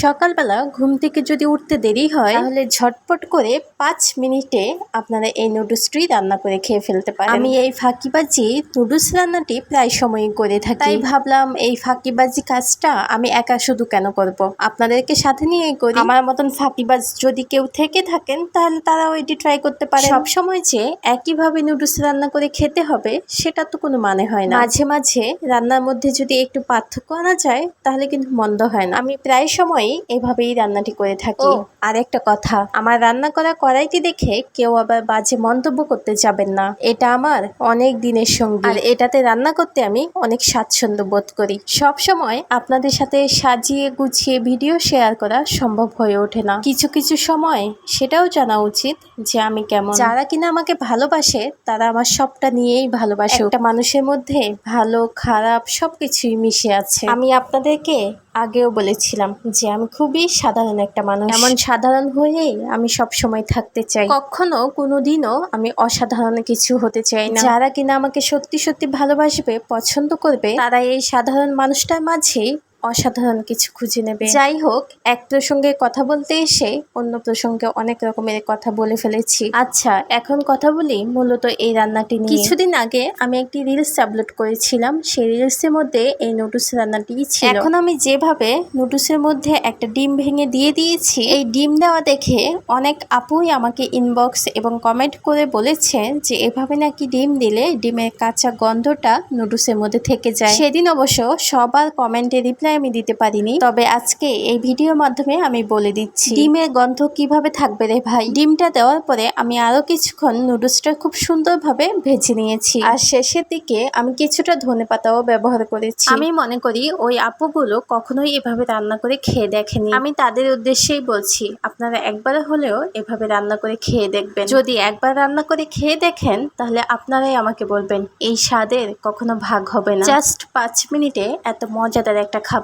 সকালবেলা ঘুম থেকে যদি উঠতে দেরি হয় তাহলে ঝটপট করে 5 মিনিটে আপনারা এই নুডলসটি রান্না করে খেয়ে ফেলতে পারেন। আমি এই ফাঁকিবাজি নুডলস রান্নাটি প্রায় সময়ই করে থাকি, তাই ভাবলাম এই ফাঁকিবাজি কাজটা আমি একা শুধু কেন করব, আপনাদেরকে সাথে নিয়েই করি। আমার মতন ফাঁকিবাজ যদি কেউ থেকে থাকেন তাহলে তারাও এটি ট্রাই করতে পারে। সব সময় যে একইভাবে নুডলস রান্না করে খেতে হবে সেটা তো কোনো মানে হয় না। মাঝে মাঝে রান্নার মধ্যে যদি একটু পার্থক্য আনা যায় তাহলে কিন্তু মন্দ হয় না। আমি প্রায় সময় এভাবেই রান্নাটি করে থাকি। আর একটা কথা, আমার রান্না করা কড়াইটি দেখে কেউ আবার বাজে মন্তব্য করতে যাবেন না। এটা আমার অনেক দিনের সঙ্গী, আর এটাতে রান্না করতে আমি অনেক স্বাচ্ছন্দ্য বোধ করি। সব সময় আপনাদের সাথে সাজিয়ে গুছিয়ে ভিডিও শেয়ার করা সম্ভব হয়ে ওঠে না। কিছু কিছু সময় সেটাও জানা উচিত যে আমি কেমন। যারা কিনা আমাকে ভালোবাসে তারা আমার সবটা নিয়েই ভালোবাসে। একটা মানুষের মধ্যে ভালো খারাপ সবকিছুই মিশে আছে। আমি আপনাদেরকে আগেও বলেছিলাম যে আমি খুবই সাধারণ একটা মানুষ। এমন সাধারণ হয়েই আমি সব সময় থাকতে চাই। কখনো কোনোদিনও আমি অসাধারণ কিছু হতে চাই না। যারা কিনা আমাকে সত্যি সত্যি ভালোবাসবে, পছন্দ করবে, তারা এই সাধারণ মানুষটার মাঝেই অসাধারণ কিছু খুঁজে নেবে। যাই হোক, এক প্রসঙ্গে কথা বলতে এসে অন্য প্রসঙ্গে অনেক রকমের কথা বলে ফেলেছি। আচ্ছা, এখন কথা বলি মূলত এই রান্নাটি নিয়ে। কিছুদিন আগে আমি একটি রিলস আপলোড করেছিলাম, সেই রিলসের মধ্যে এই নুডলস রান্নাটি ছিল। এখন আমি যেভাবে নুডলসের মধ্যে একটা ডিম ভেঙে দিয়ে দিয়েছি, এই ডিম দেওয়া দেখে অনেক আপুই আমাকে ইনবক্স এবং কমেন্ট করে বলেছেন যে এভাবে নাকি ডিম দিলে ডিমের কাঁচা গন্ধটা নুডলসের মধ্যে থেকে যায়। সেদিন অবশ্য সবার কমেন্টে রিপ্লাই আমি দিতে পারিনি, তবে আজকে এই ভিডিওর মাধ্যমে আমি বলে দিচ্ছি ডিমের গন্ধ কিভাবে থাকবে রে ভাই। ডিমটা দেওয়ার পরে আমি আরো কিছুক্ষণ নুডলসটা খুব সুন্দরভাবে ভেজে নিয়েছি, আর শেষের দিকে আমি কিছুটা ধনেপাতাও ব্যবহার করেছি। আমি মনে করি ওই আপুগুলো কখনোই এভাবে রান্না করে খেয়ে দেখেনি। আমি তাদের উদ্দেশ্যেই বলছি, আপনারা একবার হলেও এভাবে রান্না করে খেয়ে দেখবেন। যদি একবার রান্না করে খেয়ে দেখেন তাহলে আপনারাই আমাকে বলবেন এই স্বাদের কখনো ভাগ হবে না। জাস্ট 5 মিনিটে এত মজাদার একটা খাবার।